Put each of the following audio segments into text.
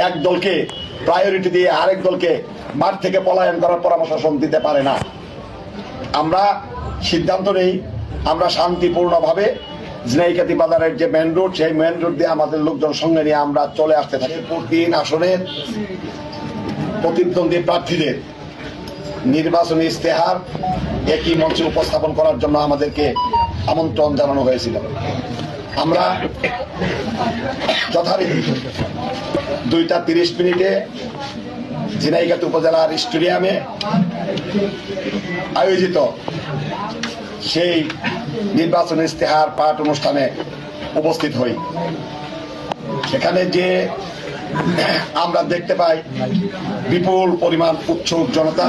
এক দলকে প্রায়োরিটি দিয়ে আরেক দলকে মাঠ থেকে পলায়ন করার পরামর্শ দিতে পারে না। আমরা সিদ্ধান্ত নেই আমরা শান্তিপূর্ণভাবে ঝিনাইগাতি বাজারের যে মেন রোড, সেই মেন রোড দিয়ে আমাদের লোকজন সঙ্গে নিয়ে আমরা চলে আসতে থাকি। 3 আসনের প্রতিদ্বন্দ্বী প্রার্থীদের নির্বাচনী ইশতেহার একই মঞ্চে উপস্থাপন করার জন্য আমাদেরকে আমন্ত্রণ জানানো হয়েছিল। আমরা যথারীতি 2:30 ঝিনাইগাতি উপজেলার স্টেডিয়ামে আয়োজিত সেই নির্বাচনী ইশতেহার পাঠ অনুষ্ঠানে উপস্থিত হই। সেখানে যে আমরা দেখতে পাই বিপুল পরিমাণ উৎসুক জনতা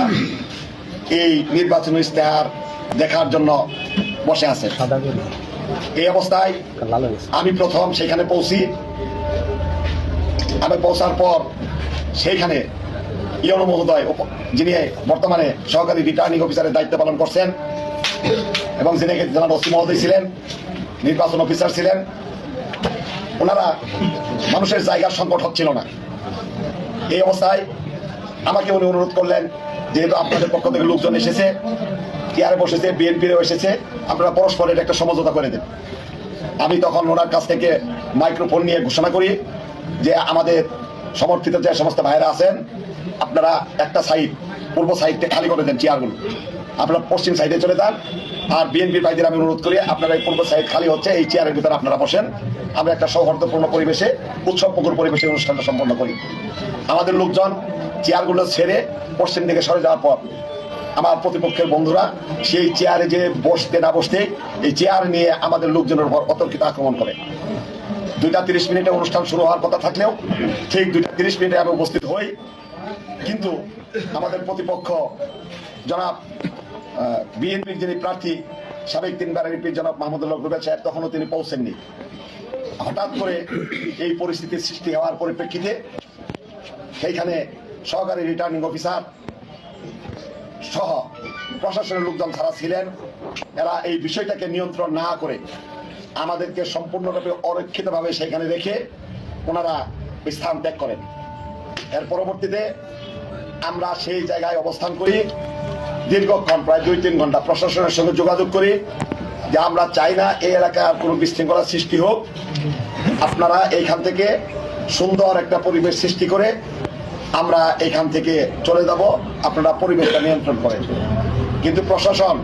এই নির্বাচনী ইশতেহার দেখার জন্য বসে আছে। এই অবস্থায় আমি প্রথম সেখানে পৌঁছি। আমি পৌঁছার পর সেইখানে ইউনো মহোদয়, যিনি বর্তমানে সহকারী রিটার্নিং অফিসারের দায়িত্ব পালন করছেন, এবং যিনি জনাব ওসি মহোদয় ছিলেন, নির্বাচন অফিসার ছিলেন, ওনারা মানুষের জায়গার সংকট হচ্ছিল না। এই অবস্থায় আমাকে উনি অনুরোধ করলেন, যেহেতু আপনাদের পক্ষ থেকে লোকজন এসেছে, চেয়ারে বসেছে, বিএনপিরও এসেছে, আপনারা পরস্পরের একটা সমঝোতা করে দেন। আমি তখন ওনার কাছ থেকে মাইক্রোফোন নিয়ে ঘোষণা করি যে আমাদের সমর্থিত যে সমস্ত ভাইরা আছেন, আপনারা একটা সাইড, পূর্ব সাইডটা খালি করে দেন, চেয়ারগুলো আপনারা পশ্চিম সাইডে চলে যান। আর বিএনপির ভাইদের আমি অনুরোধ করি, আপনারা এই পূর্ব সাইড খালি হচ্ছে, এই চেয়ারের ভিতরে আপনারা বসেন, আমরা একটা সৌহার্দ্যপূর্ণ পরিবেশে, উৎসবমুখর পরিবেশে অনুষ্ঠানটা সম্পন্ন করি। আমাদের লোকজন চেয়ারগুলো ছেড়ে পশ্চিম দিকে সরে যাওয়ার পর আমার প্রতিপক্ষের বন্ধুরা সেই চেয়ারে যে বসতে না বসতে এই চেয়ার নিয়ে আমাদের লোকজনের উপর অতর্কিত আক্রমণ করে। 2:30 অনুষ্ঠান শুরু হওয়ার কথা থাকলেও ঠিক 2:30 আমি উপস্থিত হই, কিন্তু আমাদের প্রতিপক্ষ জনাব বিএনপির যিনি প্রার্থী, সাবেক 3বার এমপি জনাব মাহমুদুল্লাহ রুবেল সাহেব, তখনও তিনি পৌঁছেননি। হঠাৎ করে এই পরিস্থিতির সৃষ্টি হওয়ার পরিপ্রেক্ষিতে সেইখানে সহকারী রিটার্নিং অফিসার সহ প্রশাসনের লোকজন যারা ছিলেন, এরা এই বিষয়টাকে নিয়ন্ত্রণ না করে আমাদেরকে সম্পূর্ণরূপে অরক্ষিতভাবে সেখানে রেখে ওনারা স্থান ত্যাগ করেন। এর পরবর্তীতে আমরা সেই জায়গায় অবস্থান করি দীর্ঘক্ষণ, প্রায় 2-3 ঘন্টা প্রশাসনের সঙ্গে যোগাযোগ করি যে আমরা চাই না এই এলাকায় কোনো বিশৃঙ্খলার সৃষ্টি হোক, আপনারা এইখান থেকে সুন্দর একটা পরিবেশ সৃষ্টি করে আমরা এখান থেকে চলে যাব, আপনারা পরিবেশটা নিয়ন্ত্রণ করেন। কিন্তু প্রশাসন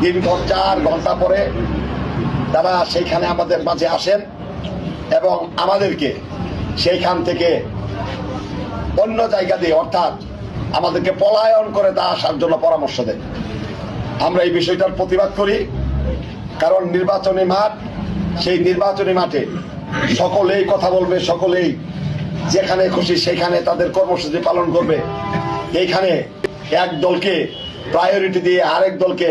দীর্ঘ 4 ঘন্টা পরে তারা সেইখানে আমাদের মাঝে আসেন এবং আমাদেরকে সেইখান থেকে অন্য জায়গা দিয়ে, অর্থাৎ আমাদেরকে পলায়ন করে তা আসার জন্য পরামর্শ দেন। আমরা এই বিষয়টার প্রতিবাদ করি, কারণ নির্বাচনী মাঠ, সেই নির্বাচনী মাঠে সকলেই কথা বলবে, সকলেই যেখানে খুশি সেখানে তাদের কর্মসূচি পালন করবে। এইখানে এক দলকে প্রায়োরিটি দিয়ে আরেক দলকে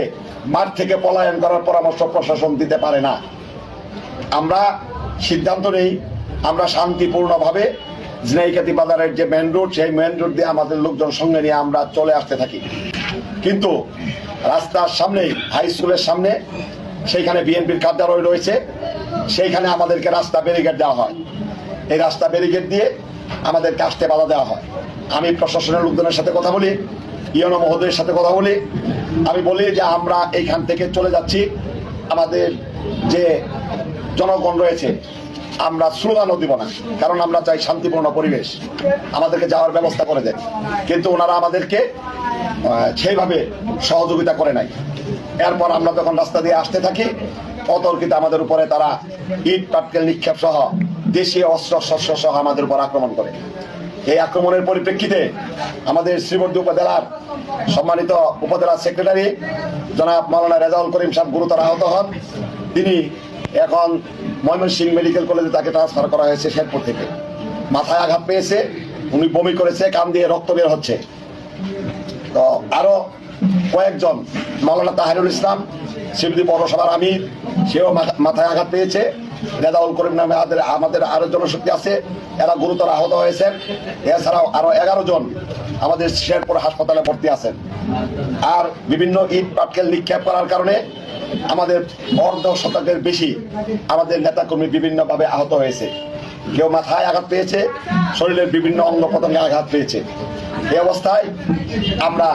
মাঠ থেকে পলায়ন করার পরামর্শ প্রশাসন দিতে পারে না। আমরা সিদ্ধান্ত নেই আমরা শান্তিপূর্ণভাবে ঝিনাইগাতি বাজারের যে মেন রোড, সেই মেন রোড দিয়ে আমাদের লোকজন সঙ্গে নিয়ে আমরা চলে আসতে থাকি। কিন্তু রাস্তার সামনেই, হাই স্কুলের সামনে, সেইখানে বিএনপির কার্যালয় রয়েছে, সেইখানে আমাদেরকে রাস্তা ব্যারিকেড দেওয়া হয়। এই রাস্তা ব্যারিকেড দিয়ে আমাদেরকে আসতে বাধা দেওয়া হয়। আমি প্রশাসনের লোকজনের সাথে কথা বলি, ইউনো মহোদয়ের সাথে কথা বলি, আমি বলি যে আমরা এইখান থেকে চলে যাচ্ছি, আমাদের যে জনগণ রয়েছে আমরা স্লোগানও দিব না, কারণ আমরা চাই শান্তিপূর্ণ পরিবেশ, আমাদেরকে যাওয়ার ব্যবস্থা করে দেন। কিন্তু ওনারা আমাদেরকে সেইভাবে সহযোগিতা করে নাই। এরপর আমরা যখন রাস্তা দিয়ে আসতে থাকি, অতর্কিত আমাদের উপরে তারা ইট পাটকেল নিক্ষেপ সহ দেশীয় অস্ত্র শস্ত্র সহ আমাদের উপর আক্রমণ করে। এই আক্রমণের পরিপ্রেক্ষিতে আমাদের শ্রীবর্ধী উপজেলার সম্মানিত উপজেলা সেক্রেটারি জনাব মাওলানা রেজাউল করিম সাহেব গুরুতর আহত হন। তিনি এখন ময়মনসিংহ মেডিকেল কলেজে তাকে ট্রান্সফার করা হয়েছে শেরপুর থেকে। মাথায় আঘাত পেয়েছে, উনি বমি করেছে, কান দিয়ে রক্ত বের হচ্ছে। তো আরো কয়েকজন, মাওলানা তাহিরুল ইসলাম শিবদী পৌরসভার আমির, সেও মাথায় আঘাত পেয়েছে। রেজাউল করিম নামে আমাদের আরো জনশক্তি আছে, এরা গুরুতর আহত হয়েছেন। এছাড়াও আরো 11 জন আমাদের শেরপুর হাসপাতালে ভর্তি আছেন। আর বিভিন্ন ইট পাটকেল নিক্ষেপ করার কারণে আমাদের অর্ধ শতকের বেশি আমাদের নেতাকর্মী বিভিন্নভাবে আহত হয়েছে। কেউ মাথায় আঘাত পেয়েছে, শরীরের বিভিন্ন অঙ্গ প্রত্যঙ্গে আঘাত পেয়েছে। এই অবস্থায় আমরা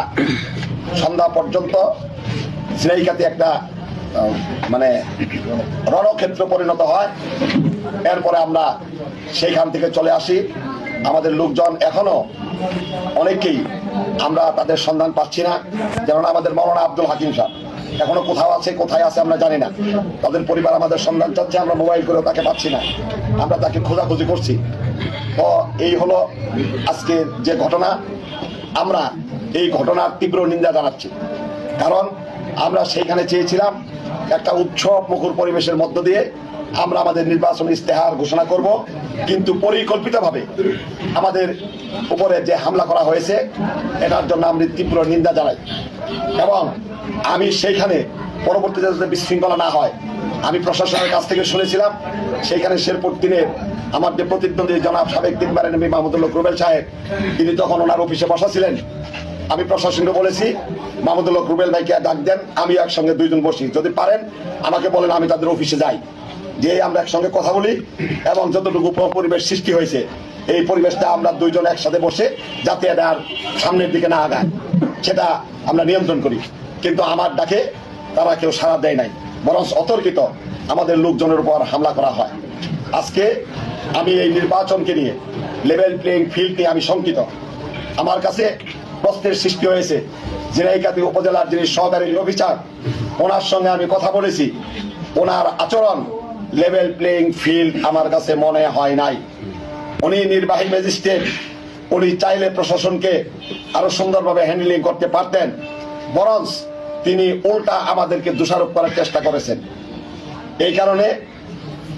সন্ধ্যা পর্যন্ত ঝিনাইগাতি একটা মানে রণক্ষেত্র পরিণত হয়। এরপরে আমরা সেইখান থেকে চলে আসি। আমাদের লোকজন এখনো অনেকেই আমরা তাদের সন্ধান পাচ্ছি না, যেমন আমাদের মৌলানা আব্দুল হাকিম সাহেব এখনো কোথাও আছে, কোথায় আছে আমরা জানি না। তাদের পরিবার আমাদের সন্ধান চাচ্ছে, আমরা মোবাইল করেও তাকে পাচ্ছি না, আমরা তাকে খোঁজাখুঁজি করছি। তো এই হলো আজকের যে ঘটনা। আমরা এই ঘটনার তীব্র নিন্দা জানাচ্ছি, কারণ আমরা সেইখানে চেয়েছিলাম একটা উৎসব মুখর পরিবেশের মধ্য দিয়ে আমরা আমাদের নির্বাচনী ইস্তেহার ঘোষণা করব, কিন্তু পরিকল্পিতভাবে আমাদের উপরে যে হামলা করা হয়েছে এটার জন্য আমরা তীব্র নিন্দা জানাই। এবং আমি সেইখানে পরবর্তীতে যাতে বিশৃঙ্খলা না হয়, আমি প্রশাসনের কাছ থেকে শুনেছিলাম সেইখানে শেরপুর দিনের আমার যে প্রতিদ্বন্দ্বী জনাব সাবেক তিনবারের এমপি মাহমুদুল্লাহ রুবেল সাহেব, তিনি তখন ওনার অফিসে বসা ছিলেন। আমি প্রশাসনকে বলেছি মাহমুদুল্লাহ রুবেল ভাইকে ডাক দেন, আমি একসঙ্গে দুইজন বসি, যদি পারেন আমাকে বলেন, আমি তাদের অফিসে যাই, যে আমরা একসঙ্গে কথা বলি এবং যতটুকু পরিবেশ সৃষ্টি হয়েছে এই পরিবেশটা আমরা দুইজন একসাথে বসে যাতে এটা আর সামনের দিকে না আগায় সেটা আমরা নিয়ন্ত্রণ করি। কিন্তু আমার ডাকে তারা কেউ সাড়া দেয় নাই, বরং অতর্কিত আমাদের লোকজনের উপর হামলা করা হয়। আজকে আমি এই নির্বাচনকে নিয়ে, লেভেল প্লেইং ফিল্ড নিয়ে আমি শঙ্কিত। আমার কাছে প্রশ্নের সৃষ্টি হয়েছে। ঝিনাইগাতি উপজেলার যিনি সহকারী অফিসার, ওনার সঙ্গে আমি কথা বলেছি, ওনার আচরণ লেভেল প্লেইং ফিল্ড আমার কাছে মনে হয় নাই। উনি নির্বাহী ম্যাজিস্ট্রেট, উনি চাইলে প্রশাসনকে আরো সুন্দরভাবে হ্যান্ডেলিং করতে পারতেন, বরং তিনি উল্টা আমাদেরকে দোষারোপ করার চেষ্টা করেছেন। এই কারণে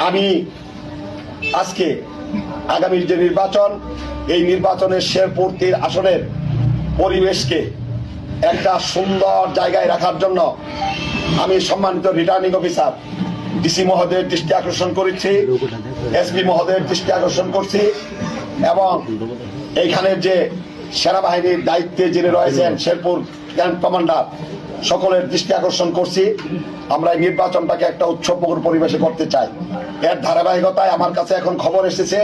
আমি আজকে আগামীর যে নির্বাচন, এই নির্বাচনের শেরপুর 3 আসনের পরিবেশকে একটা সুন্দর জায়গায় রাখার জন্য আমি সম্মানিত রিটার্নিং অফিসার ডিসি মহোদয়ের দৃষ্টি আকর্ষণ করেছি, এসপি মহোদয়ের দৃষ্টি আকর্ষণ করছি, এবং এইখানের যে সেনাবাহিনীর দায়িত্বে যিনি রয়েছেন শেরপুর ক্যাম্প কমান্ডার, সকলের দৃষ্টি আকর্ষণ করছি। আমরা এই নির্বাচনটাকে একটা উৎসবমুখর পরিবেশে করতে চাই। এর ধারাবাহিকতায় আমার কাছে এখন খবর এসেছে,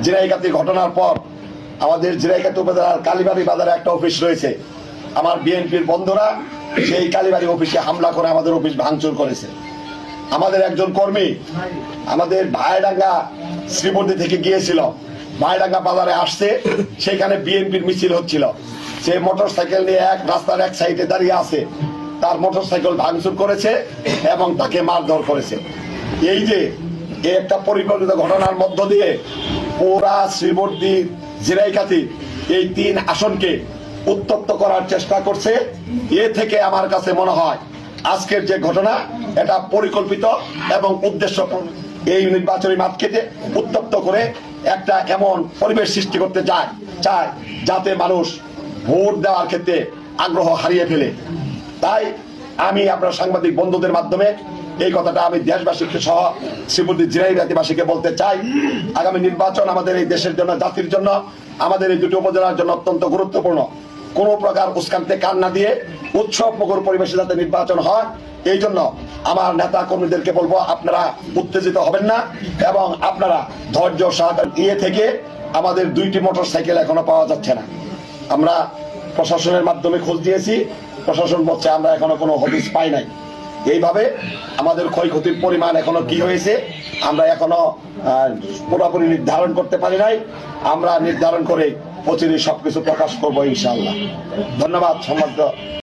ঝিনাইগাতি ঘটনার পর আমাদের ঝিনাইগাতি উপজেলার কালীবাড়ি বাজারে একটা অফিস রয়েছে, আমার বিএনপির বন্ধুরা সেই কালীবাড়ি অফিসে হামলা করে আমাদের অফিস ভাঙচুর করেছে। আমাদের একজন কর্মী আমাদের ভাইডাঙ্গা শ্রীবর্দী থেকে গিয়েছিল, ভাইডাঙ্গা বাজারে আসছে, সেখানে বিএনপির মিছিল হচ্ছিল, সে মোটর সাইকেল নিয়ে রাস্তার এক সাইডে দাঁড়িয়ে আছে, তার মোটর সাইকেল ভাঙচুর করেছে এবং তাকে মারধর করেছে। এই যে একটা পরিকল্পিত ঘটনার মধ্য দিয়ে পুরা শ্রীবর্দী ঝিনাইগাতি এই 3 আসনকে উত্তপ্ত করার চেষ্টা করছে। এ থেকে আমার কাছে মনে হয় আজকের যে ঘটনা এটা পরিকল্পিত এবং উদ্দেশ্য, এই নির্বাচনী মাঠকে উত্তপ্ত করে একটা এমন পরিবেশ সৃষ্টি করতে চায় যাতে মানুষ ভোট দেওয়ার ক্ষেত্রে আগ্রহ হারিয়ে ফেলে। তাই আমি আপনার সাংবাদিক বন্ধুদের মাধ্যমে এই কথাটা আমি দেশবাসীকে সহ শ্রীবর্দী ঝিনাইগাতিবাসীকে বলতে চাই, আগামী নির্বাচন আমাদের এই দেশের জন্য, জাতির জন্য, আমাদের এই 2টি উপজেলার জন্য অত্যন্ত গুরুত্বপূর্ণ। কোন প্রকার উস্কানিতে কান না দিয়ে উৎসব মুখর পরিবেশে যাতে নির্বাচন হয়, এই জন্য আমার নেতা কর্মীদেরকে বলবো আপনারা উত্তেজিত হবেন না এবং আপনারা ধৈর্য সহকারে থেকে, আমাদের 2টি মোটর সাইকেল এখনো পাওয়া যাচ্ছে না। আমরা প্রশাসনের মাধ্যমে খোঁজ দিয়েছি, প্রশাসন বলছে আমরা এখনো কোনো হদিস পাই নাই। এইভাবে আমাদের ক্ষয়ক্ষতির পরিমাণ এখনো কি হয়েছে আমরা এখনো পুরোপুরি নির্ধারণ করতে পারি নাই। আমরা নির্ধারণ করে অচিরেই সবকিছু প্রকাশ করবো ইনশাআল্লাহ। ধন্যবাদ সম্মানিত